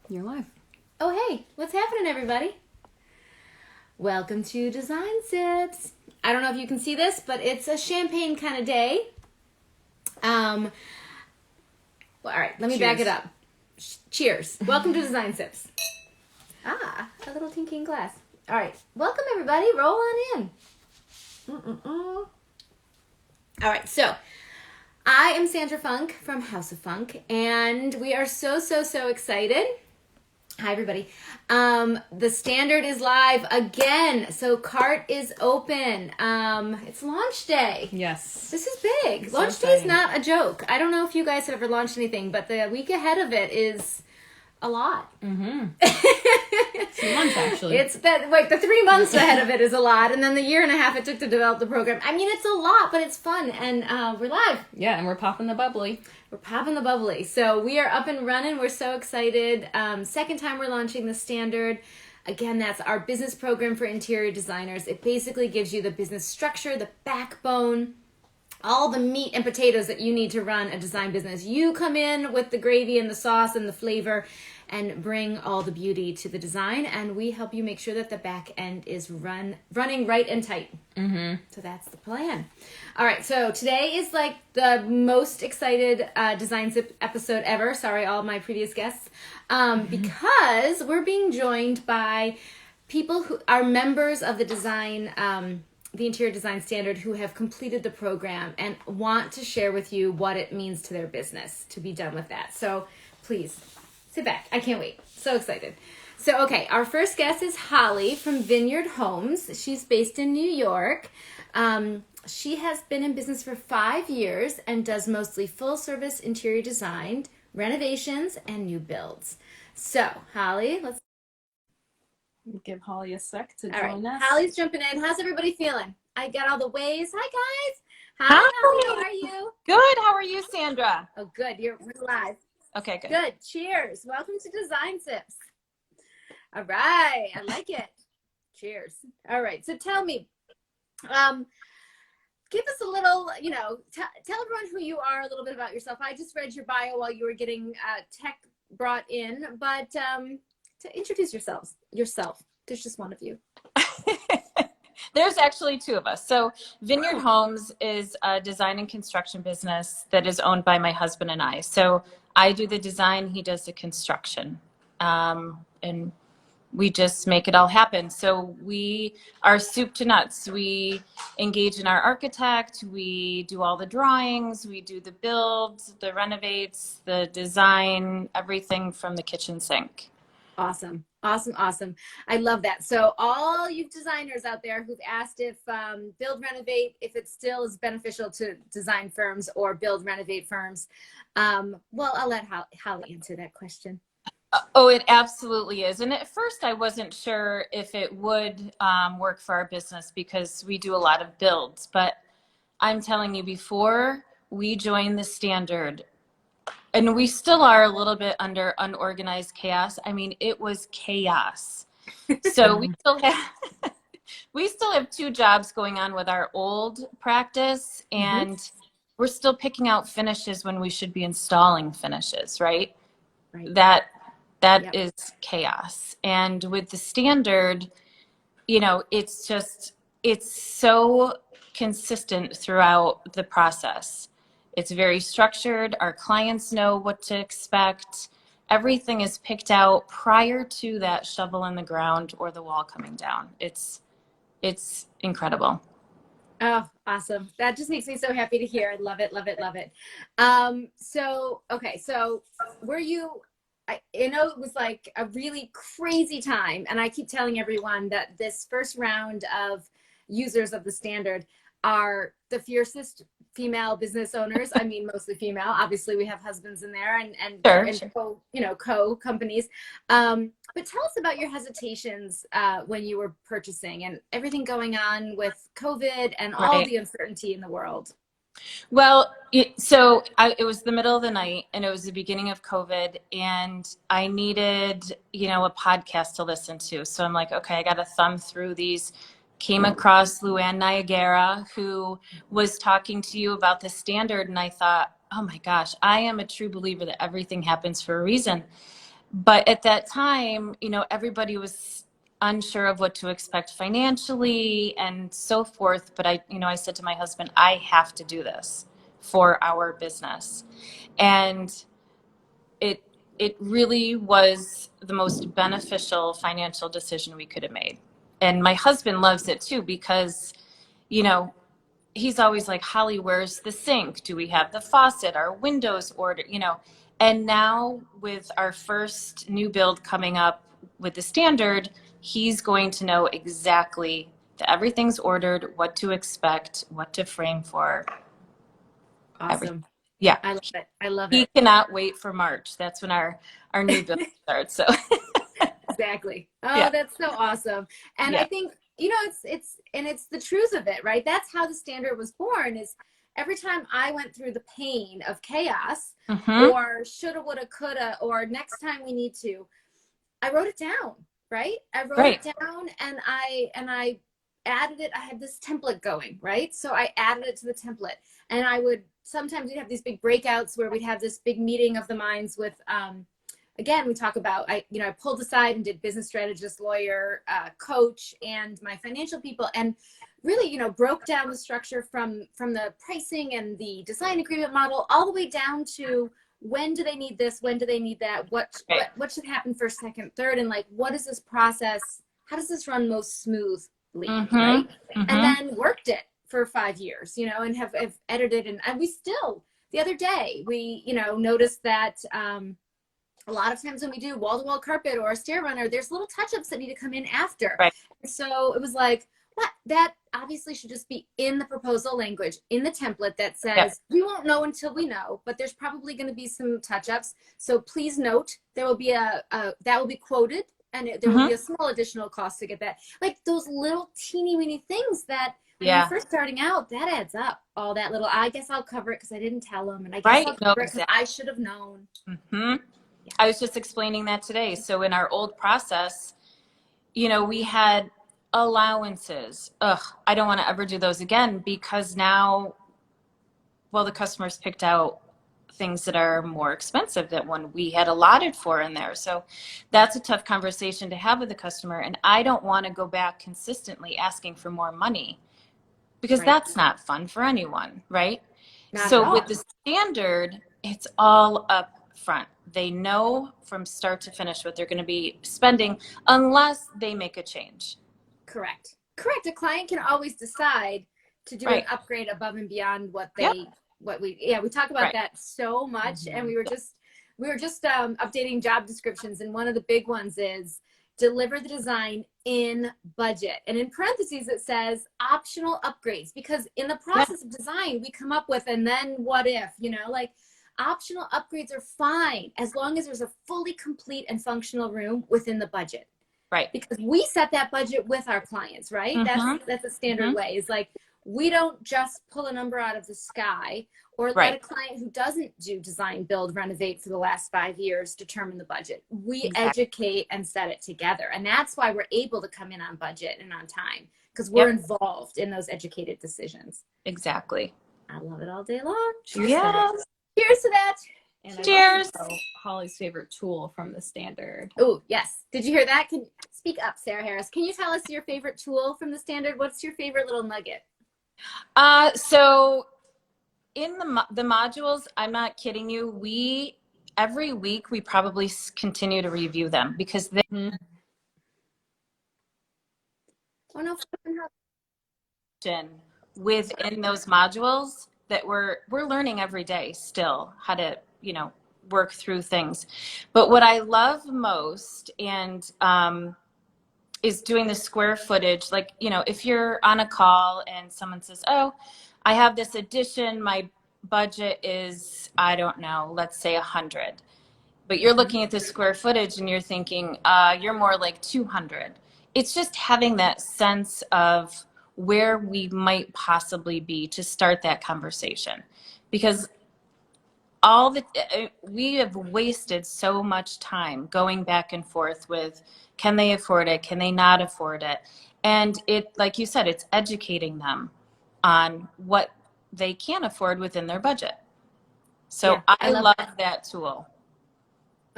You're live. Oh, hey, what's happening, everybody? Welcome to Design Sips. I don't know if you can see this, but it's a champagne kind of day. Well, all right, let me back it up. Cheers. Welcome to Design Sips. Ah, a little tinking glass. All right, welcome, everybody. Roll on in. All right, so I am Sandra Funk from House of Funk, and we are so excited. Hi, everybody. The standard is live again. So cart is open. It's launch day. Yes. This is big. So Launch day is exciting. not a joke. I don't know if you guys have ever launched anything, but the week ahead of it is a lot. Mm-hmm. It's a month, actually. It's that like the 3 months ahead of it is a lot, and then the year and a half it took to develop the program. I mean, it's a lot, but it's fun, and we're live. Yeah, and we're popping the bubbly. We're popping the bubbly. So we are up and running. We're so excited. Second time we're launching the standard. Again, that's our business program for interior designers. It basically gives you the business structure, the backbone, all the meat and potatoes that you need to run a design business. You come in with the gravy and the sauce and the flavor and bring all the beauty to the design, and we help you make sure that the back end is running right and tight. Mm-hmm. So that's the plan. All right, so today is like the most excited Design Zip episode ever. Sorry, all my previous guests. Because we're being joined by people who are members of the the interior design standard, who have completed the program and want to share with you what it means to their business to be done with that. So please sit back. I can't wait. So excited. So, okay, our first guest is Holly from Vineyard Homes. She's based in New York. She has been in business for 5 years and does mostly full-service interior design, renovations, and new builds. So, Holly, let's... Give Holly a sec to All right, join us. Holly's jumping in. How's everybody feeling? I got all the waves. Hi, guys. Hi. Holly. How are you? Good. How are you, Sandra? Oh, good. We're live. Okay, good. Good. Cheers. Welcome to Design Sips. All right. I like it. Cheers. All right. So tell me, give us a little, tell everyone who you are, a little bit about yourself. I just read your bio while you were getting tech brought in, but to introduce yourself. There's just one of you. There's actually two of us. So Vineyard Homes is a design and construction business that is owned by my husband and I. So I do the design, he does the construction. And we just make it all happen. So we are soup to nuts. We engage in our architect. We do all the drawings. We do the builds, the renovates, the design, everything from the kitchen sink. Awesome. I love that. So all you designers out there who've asked if build renovate, if it still is beneficial to design firms or build renovate firms, well, I'll let Holly answer that question. Oh, it absolutely is. And at first I wasn't sure if it would work for our business because we do a lot of builds. But I'm telling you, before we joined the standard, and we still are a little bit under unorganized chaos. I mean, it was chaos. So we still have 2 jobs going on with our old practice, and we're still picking out finishes when we should be installing finishes, right? That Yep. is chaos. And with the standard, it's so consistent throughout the process. It's very structured. Our clients know what to expect. Everything is picked out prior to that shovel in the ground or the wall coming down. It's incredible. Oh, awesome. That just makes me so happy to hear. I love it. So were you, I know it was like a really crazy time, and I keep telling everyone that this first round of users of the standard are the fiercest female business owners. I mean, mostly female. Obviously, we have husbands in there and Sure. co companies. But tell us about your hesitations when you were purchasing and everything going on with COVID and all the uncertainty in the world. Well, it was the middle of the night, and it was the beginning of COVID, and I needed, a podcast to listen to. So I'm like, okay, I got to thumb through these. Came across Luann Niagara, who was talking to you about the standard, and I thought, oh my gosh, I am a true believer that everything happens for a reason. But at that time, everybody was unsure of what to expect financially and so forth. But I said to my husband, I have to do this for our business. And it it really was the most beneficial financial decision we could have made. And my husband loves it too, because, you know, he's always like, Holly, where's the sink? Do we have the faucet? Our windows ordered, And now with our first new build coming up with the standard, he's going to know exactly that everything's ordered, what to expect, what to frame for. Everything. Awesome. Yeah. I love it. I love He it. cannot wait for March. That's when our new build starts. So Exactly. Oh, yeah. that's so awesome. And I Yeah. think, it's the truth of it, right? That's how the standard was born, is every time I went through the pain of chaos Mm-hmm. or shoulda, woulda, coulda, or next time we need to, I wrote it down, right? I wrote Right. it down and I added it. I had this template going, right? So I added it to the template, and sometimes we'd have these big breakouts where we'd have this big meeting of the minds with, again, we talk about, I pulled aside and did business strategist, lawyer, coach, and my financial people, and really, broke down the structure from the pricing and the design agreement model all the way down to when do they need this, when do they need that, what should happen first, second, third, and like, what is this process, how does this run most smoothly, Mm-hmm. right? Mm-hmm. And then worked it for 5 years, and have edited, and we still, the other day, we, noticed that a lot of times when we do wall-to-wall carpet or a stair runner, there's little touch-ups that need to come in after. Right. So it was like, that obviously should just be in the proposal language, in the template that says, Yep. we won't know until we know, but there's probably going to be some touch-ups. So please note, there will be that will be quoted, and there will be a small additional cost to get that. Like those little teeny weeny things that when you're first starting out, that adds up. All that little, I guess I'll cover it because I didn't tell them, and I guess I'll cover it because I should have known. Mm-hmm. Yeah. I was just explaining that today. So in our old process, we had allowances. I don't want to ever do those again, because now, well, the customers picked out things that are more expensive than when we had allotted for in there. So that's a tough conversation to have with the customer. And I don't want to go back consistently asking for more money, because that's not fun for anyone, right? So with the standard, it's all up front. They know from start to finish what they're going to be spending, unless they make a change. Correct. A client can always decide to do an upgrade above and beyond what we talk about that so much. Mm-hmm. And we were just updating job descriptions, and one of the big ones is deliver the design in budget, and in parentheses it says optional upgrades, because in the process of design we come up with, and then what if, like, optional upgrades are fine as long as there's a fully complete and functional room within the budget. Right. Because we set that budget with our clients, right? Mm-hmm. That's a standard way. It's like, we don't just pull a number out of the sky or let a client who doesn't do design, build, renovate for the last 5 years determine the budget. We educate and set it together. And that's why we're able to come in on budget and on time, because we're involved in those educated decisions. Exactly. I love it all day long. Cheers to that. Cheers to that. And cheers. Holly's favorite tool from the standard. Oh, yes. Did you hear that? Speak up, Sarah Harris. Can you tell us your favorite tool from the standard? What's your favorite little nugget? So in the modules, I'm not kidding you, every week we probably continue to review them, because they within those modules that we're learning every day still how to work through things. But what I love most is doing the square footage. Like, if you're on a call and someone says, oh, I have this addition, my budget is, I don't know, let's say 100. But you're looking at the square footage and you're thinking, you're more like 200. It's just having that sense of where we might possibly be to start that conversation. Because we have wasted so much time going back and forth with, can they afford it? Can they not afford it? And like you said, it's educating them on what they can afford within their budget. So I love that tool.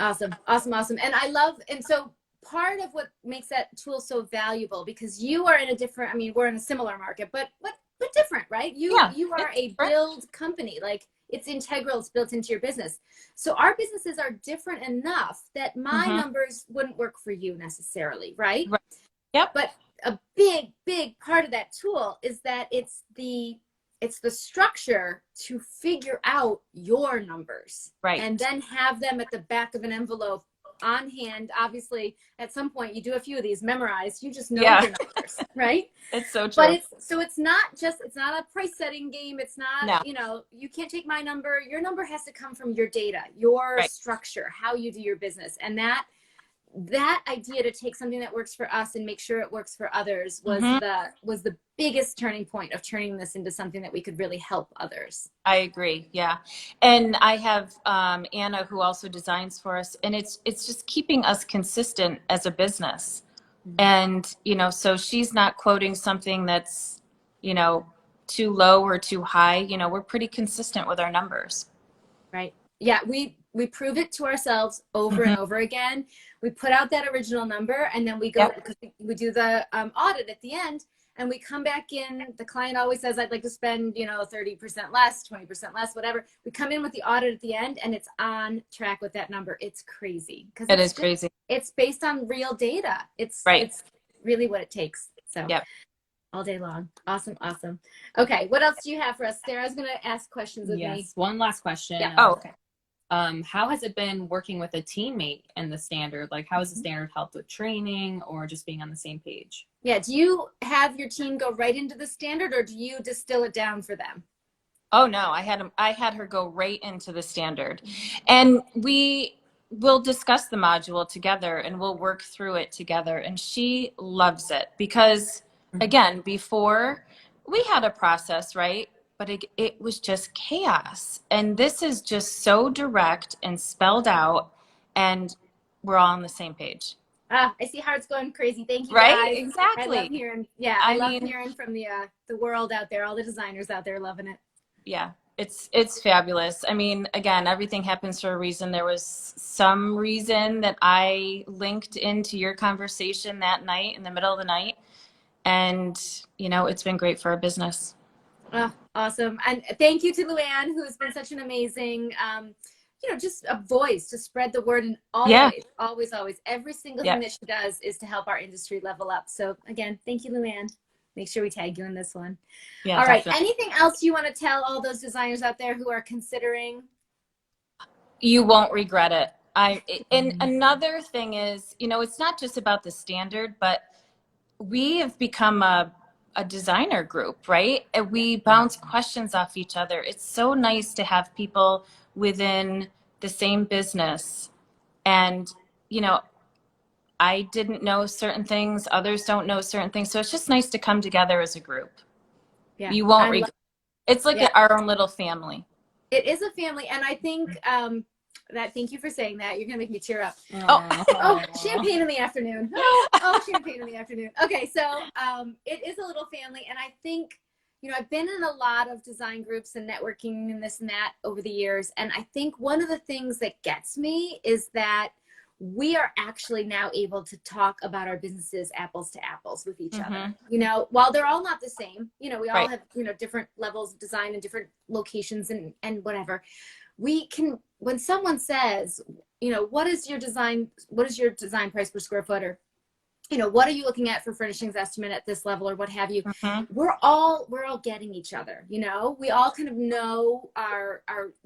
Awesome. Awesome. Awesome. And I love, and so part of what makes that tool so valuable, because you are in a different, I mean, we're in a similar market, but different, right? You are a build company. Like, it's integral, it's built into your business. So our businesses are different enough that my numbers wouldn't work for you necessarily, right? Right. Yep. But a big part of that tool is that it's the structure to figure out your numbers, Right. and then have them at the back of an envelope on hand. Obviously, at some point you do a few of these memorized, you just know your numbers, right? It's so true. But it's not a price setting game. It's not, No. you know, you can't take my number. Your number has to come from your data, your structure, how you do your business. And that idea to take something that works for us and make sure it works for others was the biggest turning point of turning this into something that we could really help others. I agree. Yeah. And I have Anna, who also designs for us, and it's just keeping us consistent as a business. And, you know, so she's not quoting something that's, you know, too low or too high. You know, we're pretty consistent with our numbers. Right. Yeah. We prove it to ourselves over and over again. We put out that original number, and then we go, because we do the audit at the end, and we come back in. The client always says, I'd like to spend, you know, 30% less, 20% less, whatever. We come in with the audit at the end, and it's on track with that number. It's crazy. Because it is crazy. It's based on real data. It's really what it takes. So all day long. Awesome. Awesome. Okay. What else do you have for us? Sarah's going to ask questions of me. Yes. One last question. Yeah. Oh, okay. How has it been working with a teammate in the standard? Like, how has the standard helped with training or just being on the same page? Yeah. Do you have your team go right into the standard, or do you distill it down for them? Oh no, I had her go right into the standard, and we will discuss the module together and we'll work through it together. And she loves it because, again, before we had a process, right? But it was just chaos. And this is just so direct and spelled out, and we're all on the same page. I see hearts going crazy. Thank you, right? guys. Exactly. I love hearing. Yeah, I love hearing from the world out there, all the designers out there loving it. Yeah, it's fabulous. I mean, again, everything happens for a reason. There was some reason that I linked into your conversation that night in the middle of the night, and you know, it's been great for our business. Oh, awesome. And thank you to Luann, who's been such an amazing, you know, just a voice to spread the word. And always, every single thing that she does is to help our industry level up. So again, thank you, Luann. Make sure we tag you in this one. Yeah. All right. Definitely. Anything else you want to tell all those designers out there who are considering? You won't regret it. And another thing is, you know, it's not just about the standard, but we have become a designer group, right? And we bounce questions off each other. It's so nice to have people within the same business. And, you know, I didn't know certain things, others don't know certain things. So it's just nice to come together as a group. Yeah. You won't regret it. It's like our own little family. It is a family. And I think thank you for saying that. You're going to make me tear up. Oh, champagne in the afternoon. Oh, champagne in the afternoon. Okay. So it is a little family. And I think, you know, I've been in a lot of design groups and networking and this and that over the years. And I think one of the things that gets me is that we are actually now able to talk about our businesses apples to apples with each other. You know, while they're all not the same, you know, we all have, you know, different levels of design and different locations and whatever. We can, when someone says, you know, what is your design price per square foot, or, you know, what are you looking at for furnishings estimate at this level, or what have you? We're all getting each other. You know, we all kind of know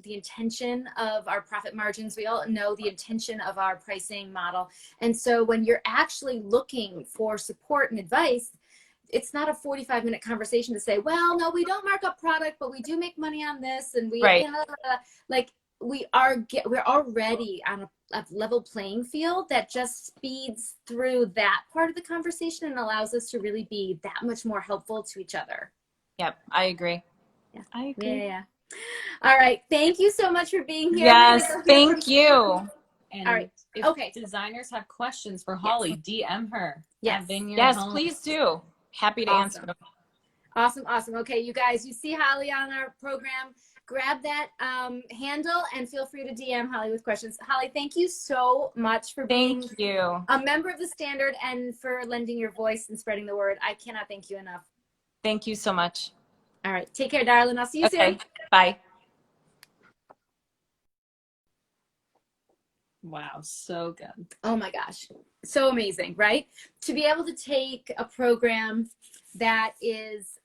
the intention of our profit margins. We all know the intention of our pricing model. And so when you're actually looking for support and advice, it's not a 45-minute conversation to say, well, no, we don't mark up product, but we do make money on this. And we, like, we're already on a level playing field that just speeds through that part of the conversation and allows us to really be that much more helpful to each other. Yep, I agree. Yeah. I agree. Yeah. All right. Thank you so much for being here. Yes, thank you. And all right. If designers have questions for Holly, DM her. Yes. Yes, please do. Happy to answer them. Awesome. Okay, you guys, you see Holly on our program. grab that handle and feel free to DM Holly with questions. Holly, thank you so much for being Thank you. a member of the Standard and for lending your voice and spreading the word. I cannot thank you enough. Thank you so much. All right. Take care, darling. I'll see you soon. Bye. Wow, so good. Oh my gosh. So amazing, right? To be able to take a program that is,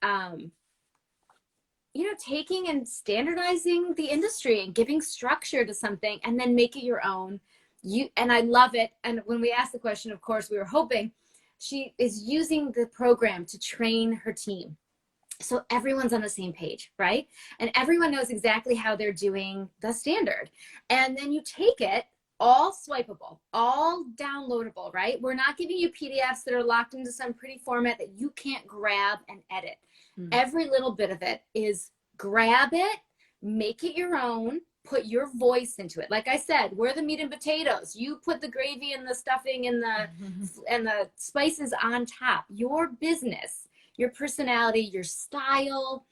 taking and standardizing the industry and giving structure to something and then make it your own. And I love it. And when we asked the question, of course, we were hoping she is using the program to train her team. So everyone's on the same page, right? And everyone knows exactly how they're doing the standard. And then you take it all swipeable, all downloadable, right? We're not giving you PDFs that are locked into some pretty format that you can't grab and edit. Every little bit of it is grab it, make it your own, put your voice into it. Like I said, we're the meat and potatoes. You put the gravy and the stuffing and the spices on top. Your business, your personality, your style,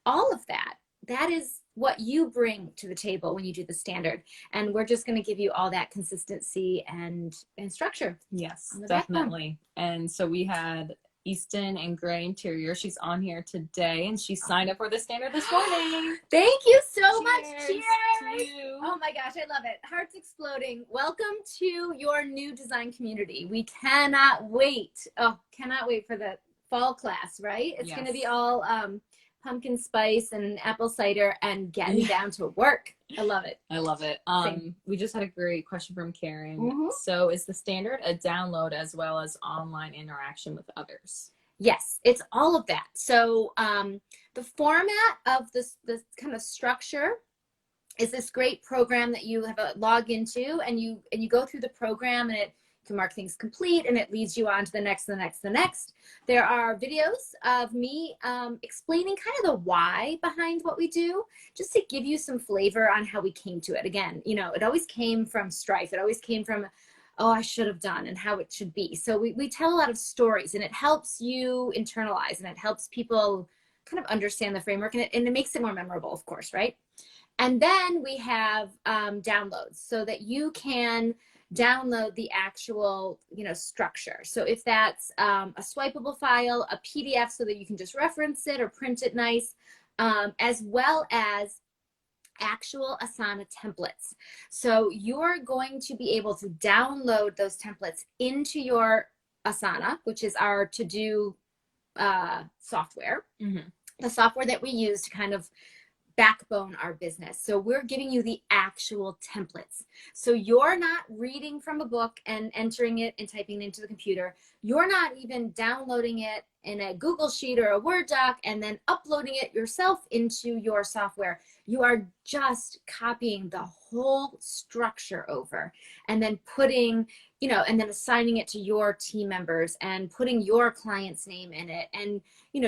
all of that. That is what you bring to the table when you do the standard. And we're just going to give you all that consistency and structure. Yes, definitely. And so we had Easton and Gray Interior. She's on here today, and she signed up for the standard this morning. Thank you so much. Cheers Cheers. to you. Oh my gosh, I love it. Hearts exploding. Welcome to your new design community. We cannot wait. Oh, cannot wait for the fall class, right? It's going to be all pumpkin spice and apple cider and getting down to work. I love it. I love it. We just had a great question from Karen. Mm-hmm. So is the standard a download as well as online interaction with others? Yes, it's all of that. So the format of this kind of structure is this great program that you have a log into, and you go through the program, and it can mark things complete, and it leads you on to the next, the next, the next. There are videos of me explaining kind of the why behind what we do, just to give you some flavor on how we came to it. Again, it always came from strife. It always came from, oh, I should have done, and how it should be. So we tell a lot of stories, and it helps you internalize, and it helps people kind of understand the framework, and it makes it more memorable, of course, right? And then we have downloads so that you can download the actual, structure. So if that's a swipeable file, a PDF so that you can just reference it or print it nice, as well as actual Asana templates. So you're going to be able to download those templates into your Asana, which is our to-do software, the software that we use to kind of backbone our business. So we're giving you the actual templates. So you're not reading from a book and entering it and typing it into the computer. You're not even downloading it in a Google Sheet or a Word doc and then uploading it yourself into your software. You are just copying the whole structure over and then putting, and then assigning it to your team members and putting your client's name in it and,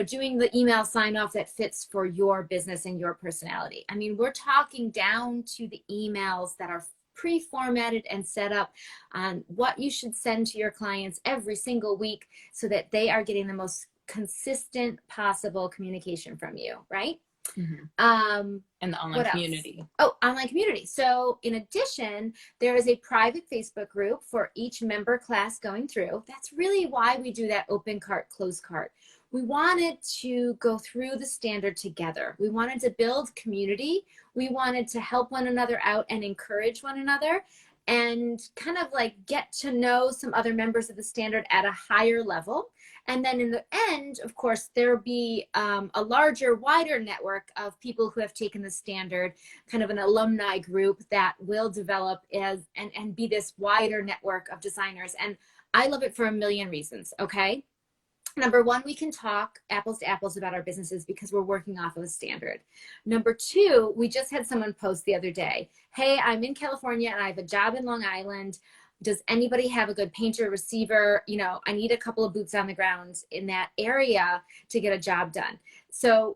doing the email sign off that fits for your business and your personality. I mean, we're talking down to the emails that are pre-formatted and set up on what you should send to your clients every single week so that they are getting the most consistent possible communication from you, right? And the online community. Oh, online community. So in addition, there is a private Facebook group for each member class going through. That's really why we do that open cart, closed cart. We wanted to go through the standard together. We wanted to build community. We wanted to help one another out and encourage one another and kind of like get to know some other members of the standard at a higher level. And then in the end, of course, there'll be a larger, wider network of people who have taken the standard, kind of an alumni group that will develop as and be this wider network of designers. And I love it for a million reasons, okay? Number one, we can talk apples to apples about our businesses because we're working off of a standard. Number two, we just had someone post the other day, hey, I'm in California and I have a job in Long Island. Does anybody have a good painter, receiver? I need a couple of boots on the ground in that area to get a job done. So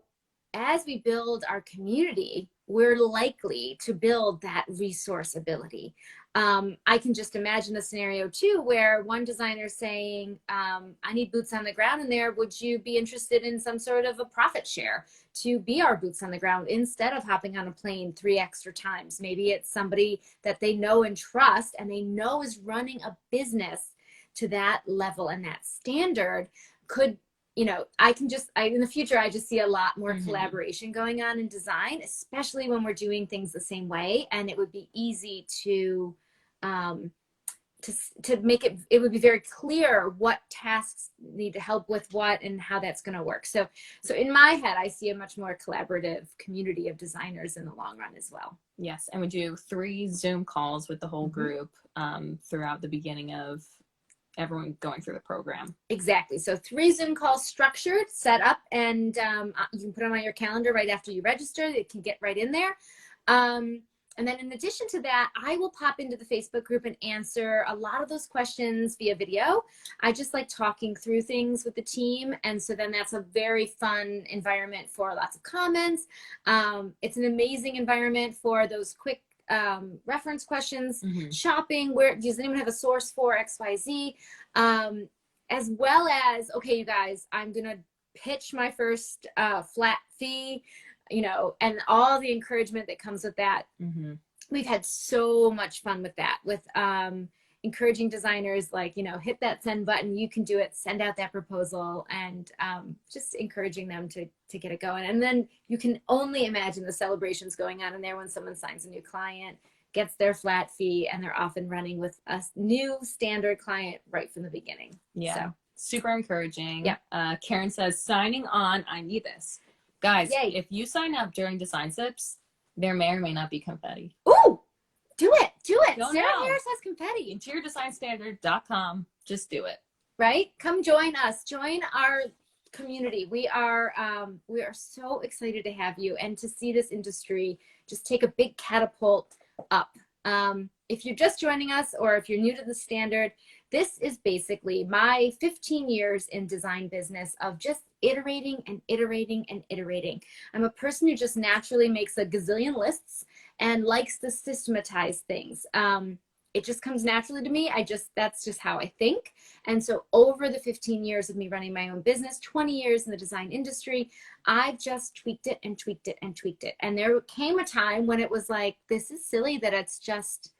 as we build our community, we're likely to build that resource ability. I can just imagine a scenario too where one designer is saying, I need boots on the ground in there. Would you be interested in some sort of a profit share to be our boots on the ground instead of hopping on a plane 3 extra times? Maybe it's somebody that they know and trust and they know is running a business to that level and that standard. Could, you know, in the future, I just see a lot more collaboration going on in design, especially when we're doing things the same way. And it would be easy to make it would be very clear what tasks need to help with what and how that's going to work. So in my head, I see a much more collaborative community of designers in the long run as well. Yes. And we do 3 Zoom calls with the whole group throughout the beginning of everyone going through the program. Exactly. So 3 Zoom calls structured, set up, and you can put them on your calendar right after you register. It can get right in there. And then in addition to that, I will pop into the Facebook group and answer a lot of those questions via video. I just like talking through things with the team. And so then that's a very fun environment for lots of comments. It's an amazing environment for those quick reference questions, shopping, where does anyone have a source for XYZ, as well as, okay, you guys, I'm going to pitch my first flat fee, you know, and all the encouragement that comes with that. We've had so much fun with that, with encouraging designers, like, you know, hit that send button, you can do it, send out that proposal, and just encouraging them to get it going. And then you can only imagine the celebrations going on in there when someone signs a new client, gets their flat fee, and they're off and running with a new standard client right from the beginning. Yeah. So super encouraging. Yeah. Karen says, signing on, I need this. Guys, Yay. if you sign up during Design Sips, there may or may not be confetti. Ooh, do it. Don't Sarah know. Harris has confetti. InteriorDesignStandard.com. Just do it. Right? Come join us. Join our community. We are so excited to have you and to see this industry just take a big catapult up. If you're just joining us or if you're new to the standard, this is basically my 15 years in design business of just iterating and iterating and iterating. I'm a person who just naturally makes a gazillion lists and likes to systematize things. It just comes naturally to me. That's just how I think. And so over the 15 years of me running my own business, 20 years in the design industry, I've just tweaked it and tweaked it and tweaked it. And there came a time when it was like, this is silly that it's just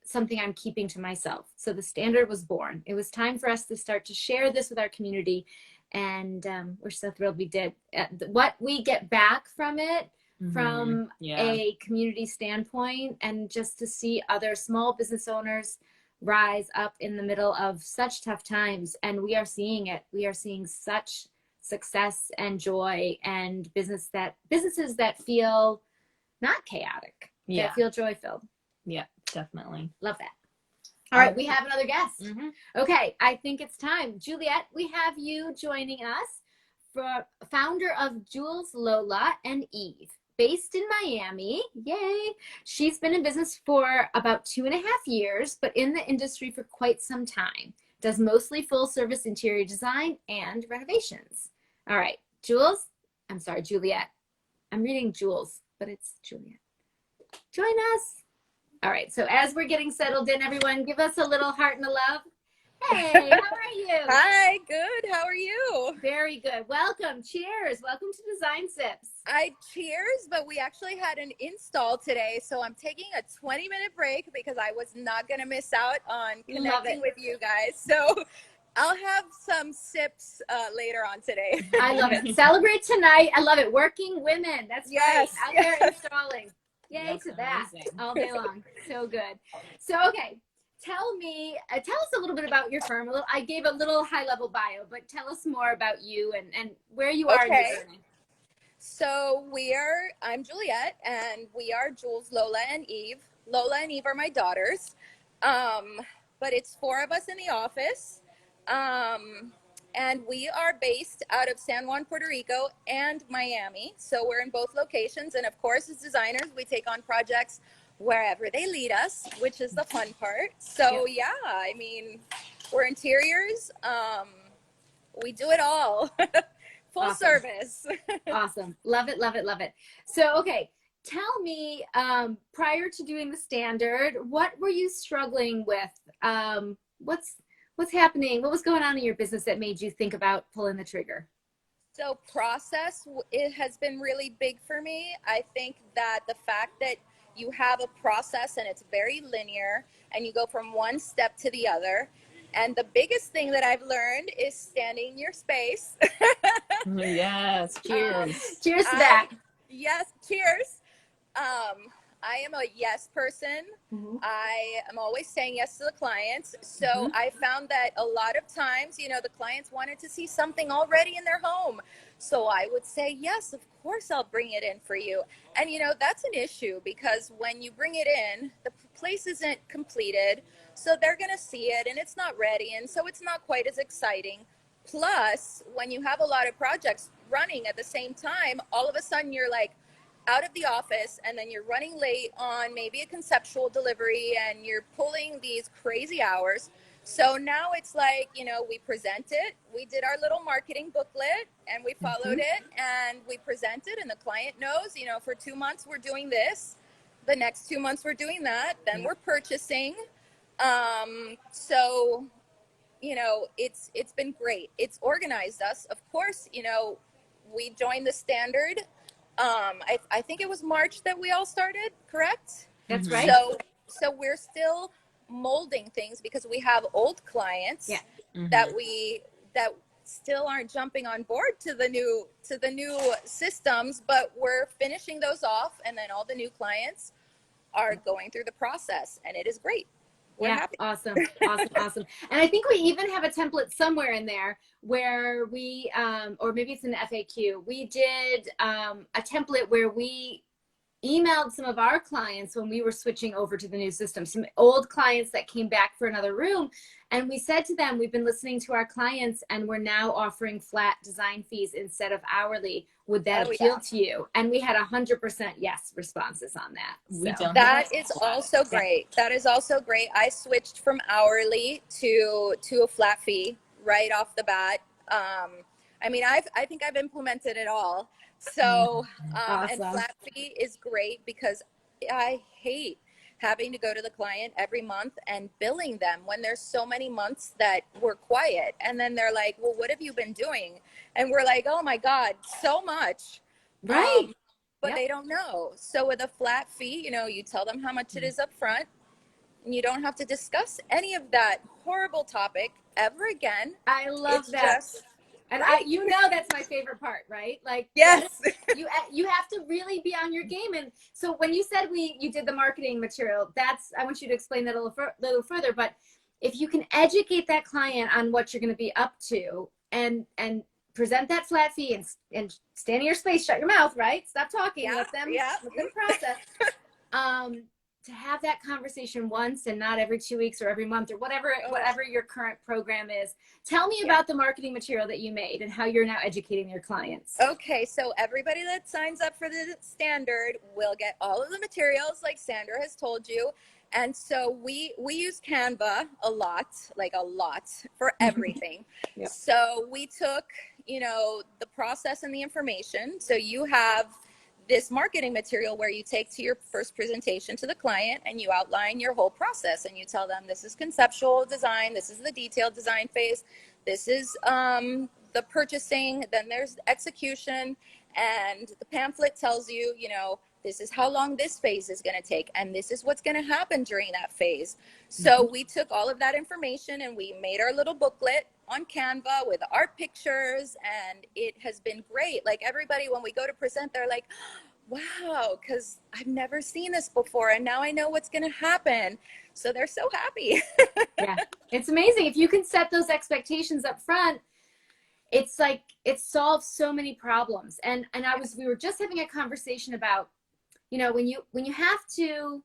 something I'm keeping to myself. So the standard was born. It was time for us to start to share this with our community. And we're so thrilled we did. What we get back from it, from a community standpoint, and just to see other small business owners rise up in the middle of such tough times. And we are seeing it. We are seeing such success and joy and businesses that feel not chaotic, that feel joy-filled. Yeah, definitely. Love that. All right, we have another guest. Okay, I think it's time. Juliet, we have you joining us, for founder of Jules, Lola, and Eve, based in Miami. Yay! She's been in business for about 2.5 years, but in the industry for quite some time. Does mostly full service interior design and renovations. All right, Jules. I'm sorry, Juliet. I'm reading Jules, but it's Juliet. Join us. All right, so as we're getting settled in, everyone, give us a little heart and a love. Hey, how are you? Hi, good. How are you? Very good. Welcome. Cheers. Welcome to Design Sips. Cheers, but we actually had an install today, so I'm taking a 20-minute break because I was not going to miss out on connecting with you guys. So I'll have some sips later on today. I love it. Celebrate tonight. I love it. Working women. That's right. Out there installing. Yay to that. Amazing. All day long. So good. So, okay. Tell us a little bit about your firm. I gave a little high-level bio, but tell us more about you and where you are in your journey. So I'm Juliet, and we are Jules, Lola, and Eve. Lola and Eve are my daughters, but it's 4 of us in the office. And we are based out of San Juan, Puerto Rico and Miami. So we're in both locations. And of course, as designers, we take on projects wherever they lead us, which is the fun part. So I mean, we're interiors. We do it all. Full service. Awesome. Love it, love it, love it. So, okay. tell me, prior to doing the standard, what were you struggling with? What's happening? What was going on in your business that made you think about pulling the trigger? So process, it has been really big for me. I think that the fact that you have a process and it's very linear and you go from one step to the other. And the biggest thing that I've learned is standing in your space. Yes, cheers. Cheers to that. Yes, cheers. I am a yes person. Mm-hmm. I am always saying yes to the clients. So I found that a lot of times, the clients wanted to see something already in their home. So I would say, yes, of course, I'll bring it in for you. And, that's an issue because when you bring it in, the place isn't completed. So they're going to see it and it's not ready. And so it's not quite as exciting. Plus, when you have a lot of projects running at the same time, all of a sudden you're like, out of the office and then you're running late on maybe a conceptual delivery and you're pulling these crazy hours. So now it's like, we present it, we did our little marketing booklet and we followed it and we presented and the client knows, for 2 months we're doing this, the next 2 months we're doing that, then we're purchasing. So it's been great. It's organized us. Of course, we joined the standard. I think it was March that we all started, correct? That's right. So we're still molding things because we have old clients that still aren't jumping on board to the new systems, but we're finishing those off, and then all the new clients are going through the process, and it is great. We're happy. Awesome. And I think we even have a template somewhere in there where we, or maybe it's an FAQ, we did a template where we emailed some of our clients when we were switching over to the new system, some old clients that came back for another room. And we said to them, we've been listening to our clients and we're now offering flat design fees instead of hourly. Would that appeal to you? And we had 100% yes responses on that. So. That is also great. That is also great. I switched from hourly to a flat fee right off the bat. I think I've implemented it all. So, awesome. And flat fee is great because I hate having to go to the client every month and billing them when there's so many months that we're quiet. And then they're like, well, what have you been doing? And we're like, oh my God, so much. Right. But they don't know. So with a flat fee, you tell them how much it is up front and you don't have to discuss any of that horrible topic ever again. I love that. And that's my favorite part, right? Like, yes, you have to really be on your game. And so when you said you did the marketing material, I want you to explain that a little further. But if you can educate that client on what you're going to be up to and present that flat fee and stand in your space, shut your mouth, right? Stop talking, let them process. To have that conversation once and not every 2 weeks or every month or whatever your current program is. Tell me about the marketing material that you made and how you're now educating your clients. Okay, so everybody that signs up for the standard will get all of the materials like Sandra has told you. And so we use Canva a lot for everything. So we took, the process and the information. So you have this marketing material where you take to your first presentation to the client and you outline your whole process and you tell them this is conceptual design, this is the detailed design phase, this is the purchasing, then there's execution, and the pamphlet tells you, this is how long this phase is going to take and this is what's going to happen during that phase. So we took all of that information and we made our little booklet on Canva with our pictures, and it has been great. Like everybody, when we go to present, they're like, wow, because I've never seen this before and now I know what's going to happen. So they're so happy. Yeah, it's amazing. If you can set those expectations up front, it's like it solves so many problems. And we were just having a conversation about, when you have to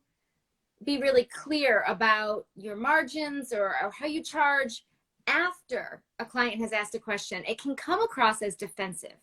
be really clear about your margins or how you charge after a client has asked a question, it can come across as defensive.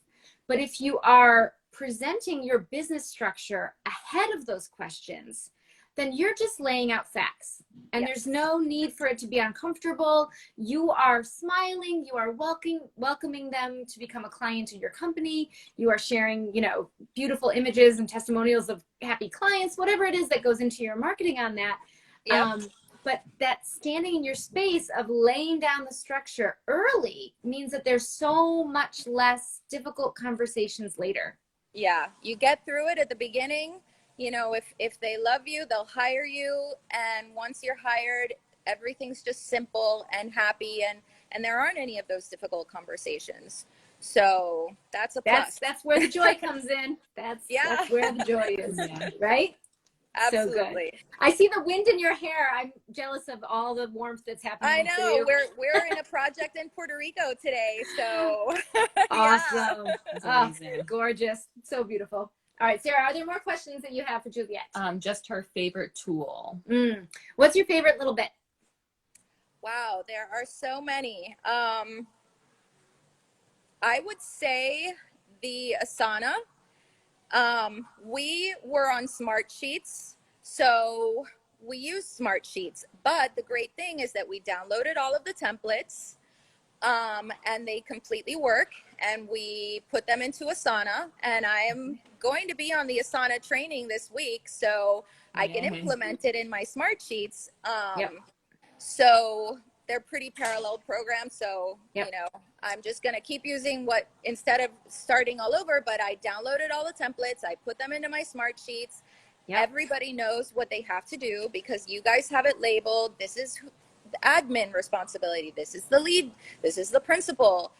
But if you are presenting your business structure ahead of those questions, then you're just laying out facts. And Yes. there's no need for it to be uncomfortable. You are smiling, you are welcoming them to become a client of your company. You are sharing, you know, beautiful images and testimonials of happy clients, whatever it is that goes into your marketing on that. Yep. But that standing in your space of laying down the structure early means that there's so much less difficult conversations later. Yeah, you get through it at the beginning. You know, if they love you, they'll hire you, and once you're hired, everything's just simple and happy, and there aren't any of those difficult conversations. So that's a plus. That's where the joy comes in. That's where the joy is, right? Absolutely. So good. I see the wind in your hair. I'm jealous of all the warmth that's happening. I know. We're in a project in Puerto Rico today, so awesome. Yeah. Amazing. Gorgeous. So beautiful. All right, Sarah, are there more questions that you have for Juliet? Just her favorite tool. What's your favorite little bit? Wow, there are so many. I would say the Asana. We were on Smart Sheets, so we use Smart Sheets, but the great thing is that we downloaded all of the templates, and they completely work, and we put them into Asana, and I am going to be on the Asana training this week, so I can implement it in my Smart Sheets. So they're pretty parallel programs, so you know, I'm just going to keep using what, instead of starting all over, but I downloaded all the templates, I put them into my Smart Sheets. Everybody knows what they have to do because you guys have it labeled. This is the admin responsibility, this is the lead, this is the principal,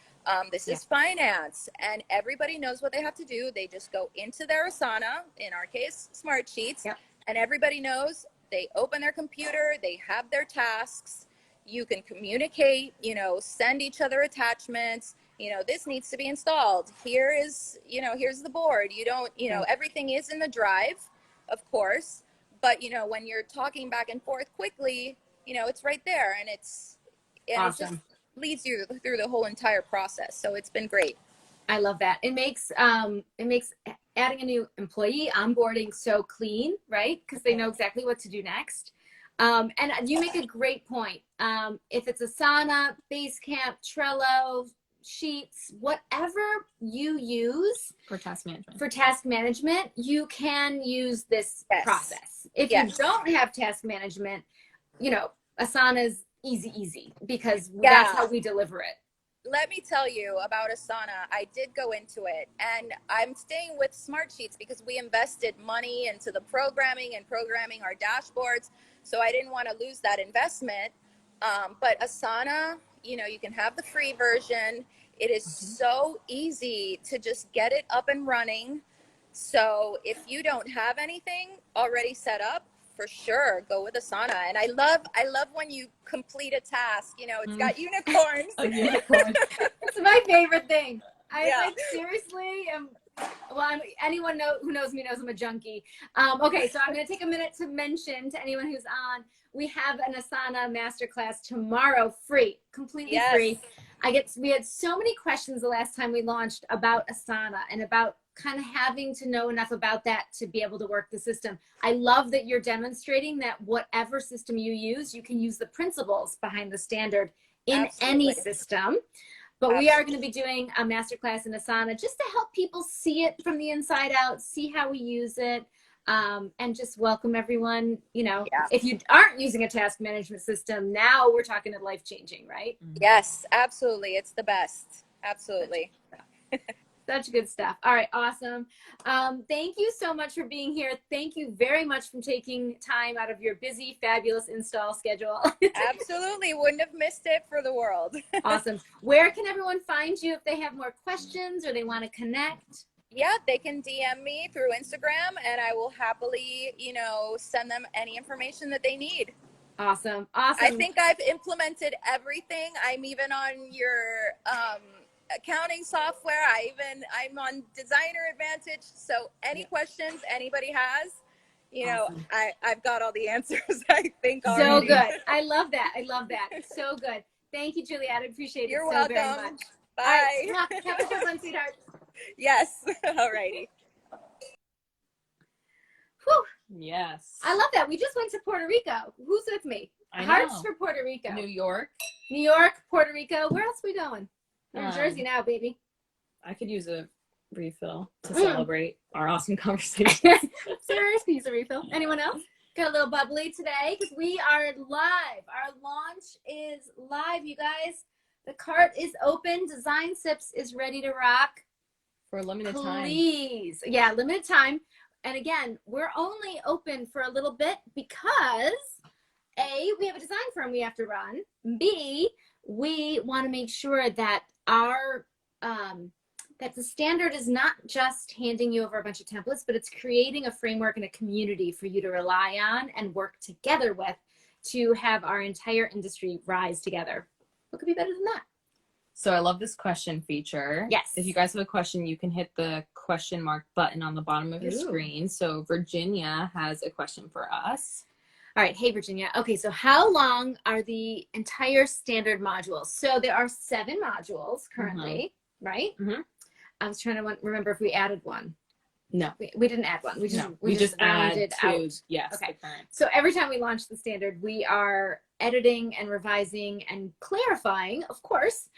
this is finance, and everybody knows what they have to do. They just go into their Asana, in our case Smart Sheets, and everybody knows. They open their computer, they have their tasks. You can communicate, you know, send each other attachments. You know, this needs to be installed. Here is, you know, here's the board. You don't, you know, everything is in the drive, of course. But, you know, when you're talking back and forth quickly, you know, it's right there, and it's, and it just leads you through the whole entire process. So it's been great. I love that. It makes adding a new employee onboarding so clean, right? Because they know exactly what to do next. And you make a great point. If it's Asana, Basecamp, Trello, Sheets, whatever you use for task management, you can use this process. If you don't have task management, you know, Asana is easy because that's how we deliver it. Let me tell you about Asana. I did go into it, and I'm staying with Smart Sheets because we invested money into the programming and programming our dashboards. So I didn't want to lose that investment. But Asana, you know, you can have the free version. It is so easy to just get it up and running. So if you don't have anything already set up, for sure, go with Asana. And I love when you complete a task. You know, it's got unicorns. A unicorn. It's my favorite thing. I like seriously am. Well, anyone who knows me knows I'm a junkie. Okay, so I'm going to take a minute to mention to anyone who's on, we have an Asana masterclass tomorrow, free, completely free. We had so many questions the last time we launched about Asana and about kind of having to know enough about that to be able to work the system. I love that you're demonstrating that whatever system you use, you can use the principles behind the standard in any system. But we are going to be doing a masterclass in Asana just to help people see it from the inside out, see how we use it, and just welcome everyone. You know, if you aren't using a task management system, now we're talking to life-changing, right? Yes, absolutely. It's the best. Absolutely. Such good stuff. All right, awesome. Thank you so much for being here. Thank you very much for taking time out of your busy, fabulous install schedule. Absolutely. Wouldn't have missed it for the world. Awesome. Where can everyone find you if they have more questions or they want to connect? Yeah, they can DM me through Instagram, and I will happily, you know, send them any information that they need. Awesome. I think I've implemented everything. I'm even on your accounting software. I'm on Designer Advantage. So any questions anybody has, you know, I've got all the answers, I think already. So good. I love that. So good. Thank you, Juliet. I appreciate You're it welcome. Very much. Bye. All right, have a good one, sweetheart. Yes. All righty. Whew. Yes. I love that. We just went to Puerto Rico. Who's with me? I Hearts know. for Puerto Rico. New York. New York, Puerto Rico. Where else are we going? We're in Jersey now, baby. I could use a refill to celebrate our awesome conversation. Serious piece of refill. Anyone else? Got a little bubbly today because we are live. Our launch is live, you guys. The cart is open. Design Sips is ready to rock. For a limited time. Please. Yeah, limited time. And again, we're only open for a little bit because A, we have a design firm we have to run. B, we want to make sure that our that the standard is not just handing you over a bunch of templates, but it's creating a framework and a community for you to rely on and work together with to have our entire industry rise together. What could be better than that? So I love this question feature. Yes. If you guys have a question, you can hit the question mark button on the bottom of your screen. So Virginia has a question for us. All right. Hey, Virginia. Okay. So how long are the entire standard modules? So there are 7 modules currently, right? Mm-hmm. I was trying to remember if we added one. No. We didn't add one. We just rounded add to, out. yes, okay. the current. So every time we launch the standard, we are editing and revising and clarifying, of course,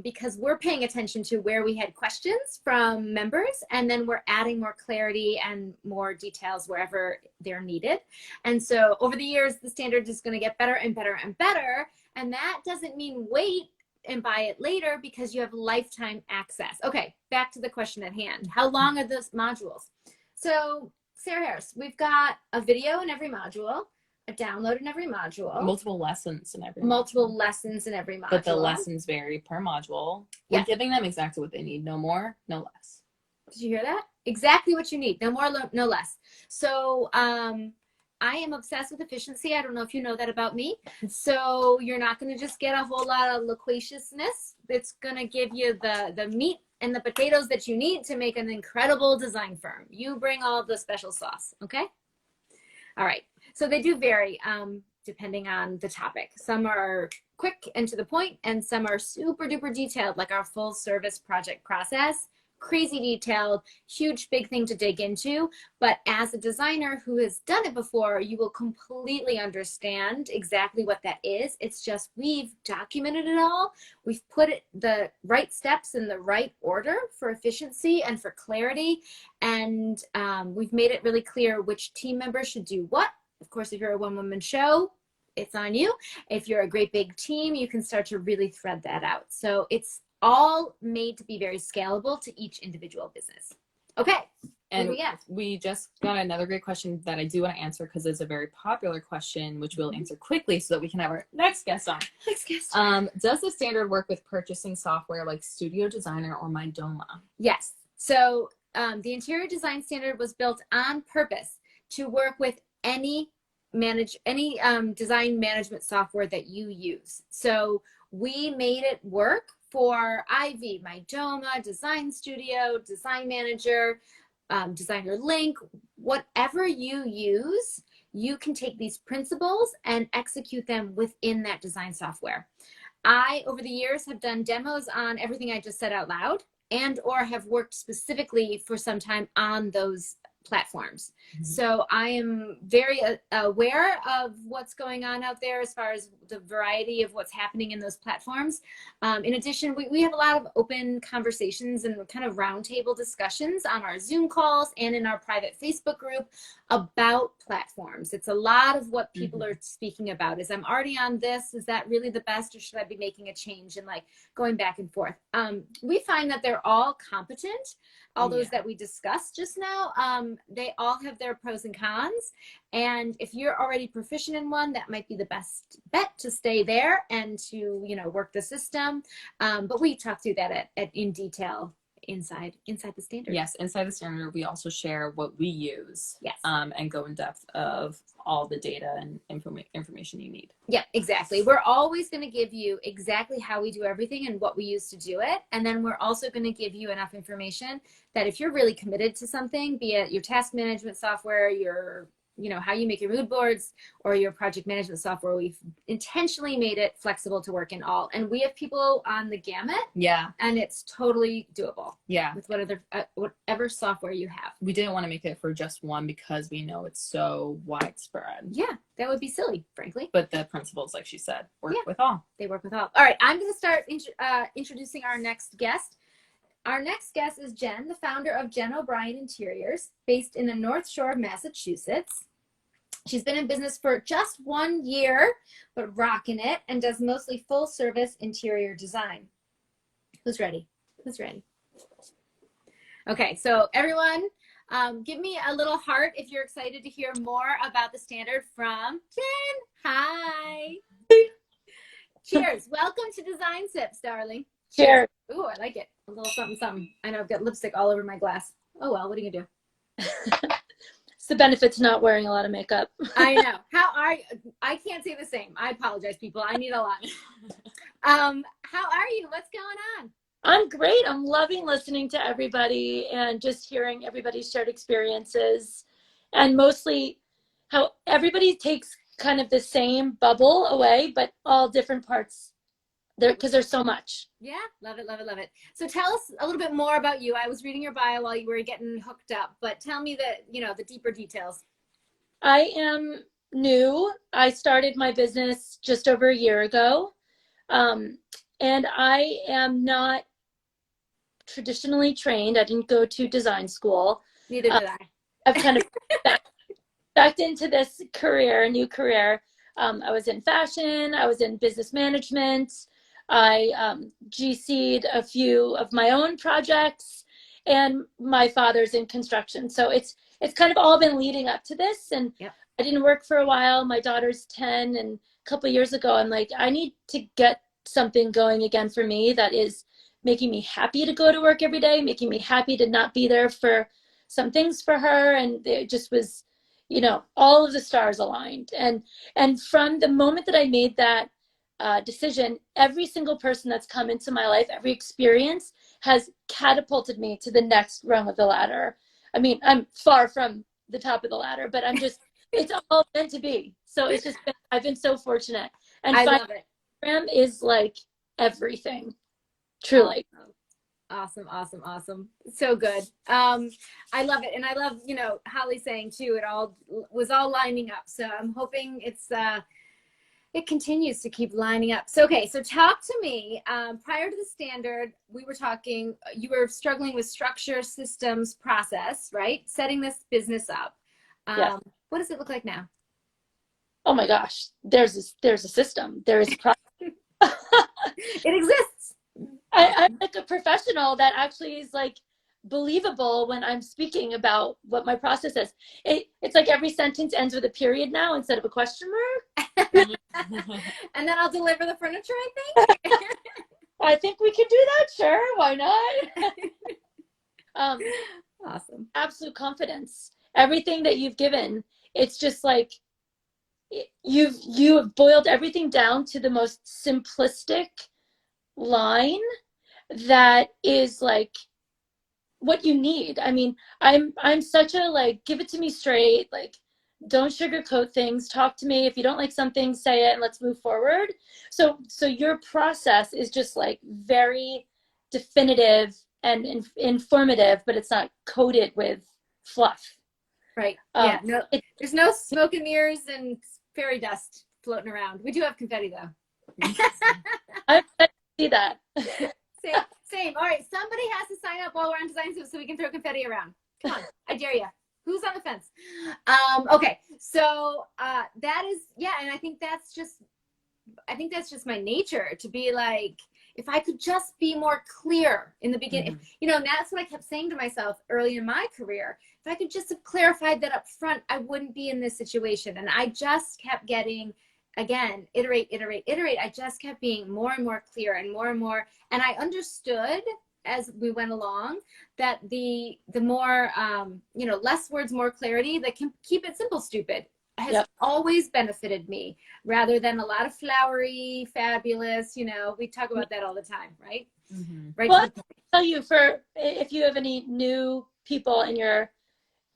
because we're paying attention to where we had questions from members, and then we're adding more clarity and more details wherever they're needed. And so over the years, the standard is going to get better and better and better. And that doesn't mean wait and buy it later because you have lifetime access. Okay, back to the question at hand. How long are those modules? So Sarah Harris, we've got a video in every module, a download in every module. Multiple lessons in every Multiple lessons in every module. But the lessons vary per module. We're Yeah. giving them exactly what they need. No more, no less. Did you hear that? Exactly what you need. No more, no less. So I am obsessed with efficiency. I don't know if you know that about me. So you're not going to just get a whole lot of loquaciousness. It's going to give you the meat and the potatoes that you need to make an incredible design firm. You bring all the special sauce, okay? All right. So they do vary depending on the topic. Some are quick and to the point, and some are super duper detailed, like our full service project process. Crazy detailed, huge, big thing to dig into. But as a designer who has done it before, you will completely understand exactly what that is. It's just we've documented it all. We've put it the right steps in the right order for efficiency and for clarity. And we've made it really clear which team members should do what. Of course, if you're a one-woman show, it's on you. If you're a great big team, you can start to really thread that out. So it's all made to be very scalable to each individual business. Okay. And we just got another great question that I do want to answer because it's a very popular question, which we'll answer quickly so that we can have our next guest on. Next guest. Does the standard work with purchasing software like Studio Designer or Mydoma? Yes. So the interior design standard was built on purpose to work with any design management software that you use. So we made it work for Ivy, Mydoma, Design Studio, Design Manager, Designer Link, whatever you use, you can take these principles and execute them within that design software. I, over the years, have done demos on everything I just said out loud and or have worked specifically for some time on those platforms. Mm-hmm. So I am very aware of what's going on out there as far as the variety of what's happening in those platforms. In addition, we have a lot of open conversations and kind of roundtable discussions on our Zoom calls and in our private Facebook group about platforms. It's a lot of what people are speaking about is I'm already on this. Is that really the best, or should I be making a change, and like going back and forth? We find that they're all competent. All those that we discussed just now, they all have their pros and cons. And if you're already proficient in one, that might be the best bet to stay there and to, work the system. But we talk through that in detail inside the standard. Yes, inside the standard, we also share what we use. Yes. And go in depth of all the data and information you need. Yeah, exactly. We're always going to give you exactly how we do everything and what we use to do it. And then we're also going to give you enough information that if you're really committed to something, be it your task management software, your how you make your mood boards or your project management software. We've intentionally made it flexible to work in all. And we have people on the gamut. Yeah. And it's totally doable. Yeah. With whatever software you have. We didn't want to make it for just one because we know it's so widespread. Yeah, that would be silly, frankly. But the principles, like she said, work with all. They work with all. All right, I'm going to start introducing our next guest. Our next guest is Jen, the founder of Jen O'Brien Interiors, based in the North Shore of Massachusetts. She's been in business for just 1 year, but rocking it, and does mostly full service interior design. Who's ready? Who's ready? Okay, so everyone, give me a little heart if you're excited to hear more about the standard from Jen. Hi. Cheers. Welcome to Design Sips, darling. Cheers. Ooh, I like it. A little something, something. I know I've got lipstick all over my glass. Oh, well, what are you going to do? It's the benefits of not wearing a lot of makeup. I know. How are you? I can't say the same. I apologize, people. I need a lot. How are you? What's going on? I'm great. I'm loving listening to everybody and just hearing everybody's shared experiences, and mostly how everybody takes kind of the same bubble away, but all different parts there, because there's so much. Yeah, love it, love it, love it. So tell us a little bit more about you. I was reading your bio while you were getting hooked up, but tell me the deeper details. I am new. I started my business just over a year ago, and I am not traditionally trained. I didn't go to design school. Neither did I. I've kind of backed into this career, a new career. I was in fashion. I was in business management. I GC'd a few of my own projects, and my father's in construction. So it's kind of all been leading up to this. And yep. I didn't work for a while. My daughter's 10, and a couple of years ago, I'm like, I need to get something going again for me that is making me happy to go to work every day, making me happy to not be there for some things for her. And it just was, all of the stars aligned. And from the moment that I made that decision, every single person that's come into my life, every experience has catapulted me to the next rung of the ladder. I mean, I'm far from the top of the ladder, but it's all meant to be. So it's just I've been so fortunate. And I love it. Program is like everything. Truly. Awesome. So good. I love it. And I love, Holly saying too, it all was all lining up. So I'm hoping it continues to keep lining up. So, okay. So talk to me, prior to the standard, we were talking, you were struggling with structure, systems, process, right? Setting this business up. Yes. What does it look like now? Oh my gosh. There's a system. There is a process. It exists. I'm like a professional that actually is like believable when I'm speaking about what my process is. It's like every sentence ends with a period now instead of a question mark. And then I'll deliver the furniture, I think. I think we can do that. Sure. Why not? Awesome. Absolute confidence. Everything that you've given, it's just like you have boiled everything down to the most simplistic line that is like what you need. I mean, I'm such a like, give it to me straight, like don't sugarcoat things, talk to me. If you don't like something, say it and let's move forward. So your process is just like very definitive and informative, but it's not coated with fluff. Right. Yeah. No, there's no smoke and mirrors and fairy dust floating around. We do have confetti though. I see that. Same. All right. Somebody has to sign up while we're on Design Soup so we can throw confetti around. Come on. I dare you. Who's on the fence? Okay. So that is, yeah. And I think that's just my nature to be like, if I could just be more clear in the beginning, and that's what I kept saying to myself early in my career. If I could just have clarified that up front, I wouldn't be in this situation. And I just kept getting, again, iterate. I just kept being more and more clear and more. And I understood as we went along that the more, less words, more clarity, that can keep it simple, stupid, has always benefited me rather than a lot of flowery, fabulous, we talk about that all the time, right? Mm-hmm. Right. Well, I'll tell you, if you have any new people in your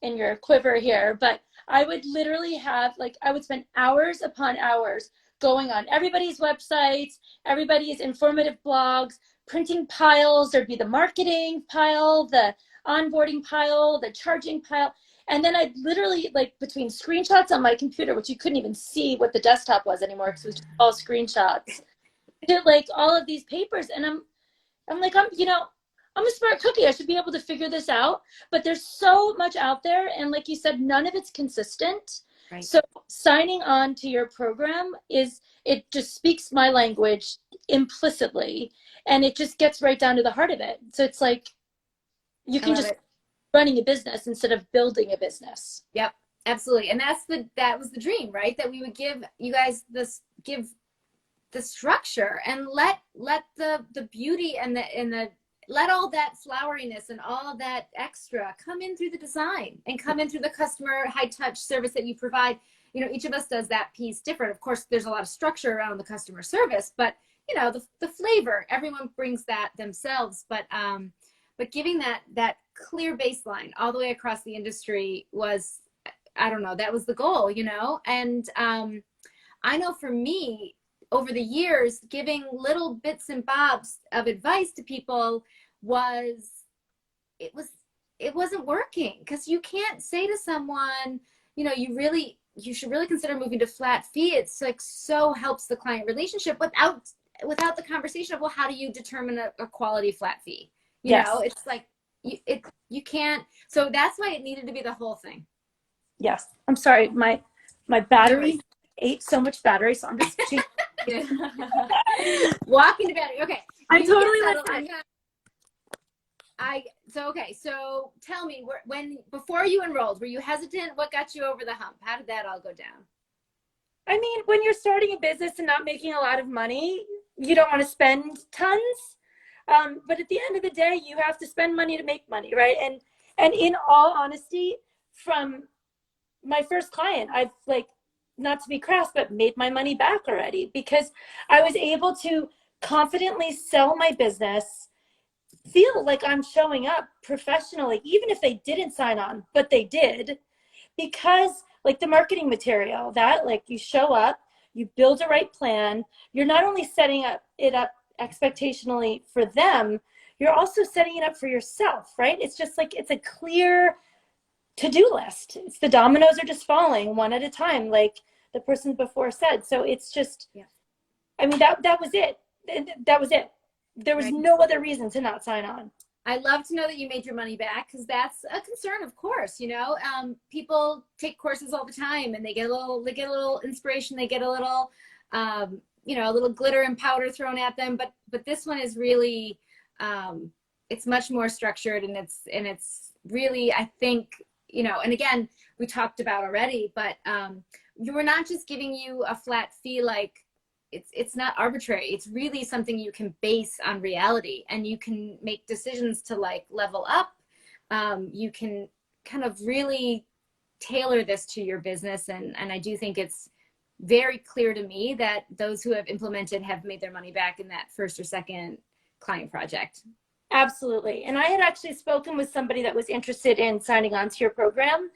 in your quiver here, but I would literally have, like, I would spend hours upon hours going on everybody's websites, everybody's informative blogs, printing piles. There'd be the marketing pile, the onboarding pile, the charging pile. And then I'd literally, like, between screenshots on my computer, which you couldn't even see what the desktop was anymore because it was just all screenshots, to like all of these papers. And I'm like, I'm a smart cookie. I should be able to figure this out. But there's so much out there. And like you said, none of it's consistent. Right. So signing on to your program it just speaks my language implicitly. And it just gets right down to the heart of it. So it's like, you can just running a business instead of building a business. Yep, absolutely. And that was the dream, right? That we would give you guys give the structure and let the beauty and the let all that floweriness and all that extra come in through the design and come in through the customer high touch service that you provide. You know, each of us does that piece different. Of course, there's a lot of structure around the customer service, but you know, the flavor, everyone brings that themselves. But giving that clear baseline all the way across the industry was, I don't know, that was the goal, you know? And I know for me, over the years, giving little bits and bobs of advice to people it wasn't working, because you can't say to someone, you know, you should really consider moving to flat fee. It's like so helps the client relationship without the conversation of, well, how do you determine a quality flat fee? You know, it's like you can't. So that's why it needed to be the whole thing. Yes. I'm sorry. My battery ate so much battery, so I'm just walking to battery. Okay. I'm totally listening. So tell me, before you enrolled, were you hesitant? What got you over the hump? How did that all go down? I mean, when you're starting a business and not making a lot of money, you don't want to spend tons. But at the end of the day, you have to spend money to make money, right? And in all honesty, from my first client, I've, like, not to be crass, but made my money back already, because I was able to confidently sell my business, feel like I'm showing up professionally, even if they didn't sign on, but they did, because like the marketing material, that like you show up, you build a right plan, you're not only setting it up expectationally for them, you're also setting it up for yourself, right? It's just like, it's a clear to-do list. It's the dominoes are just falling one at a time, like the person before said. So it's just, I mean, that was it. That was it. There was no other reason to not sign on. I love to know that you made your money back, because that's a concern, of course. You know, people take courses all the time and they get a little inspiration, they get a little, you know, a little glitter and powder thrown at them. But this one is really, it's much more structured, and it's really, I think, you know, and again, we talked about already, but we're not just giving you a flat fee, like it's not arbitrary. It's really something you can base on reality, and you can make decisions to like level up. You can kind of really tailor this to your business. And I do think it's very clear to me that those who have implemented have made their money back in that first or second client project. Absolutely. And I had actually spoken with somebody that was interested in signing on to your program,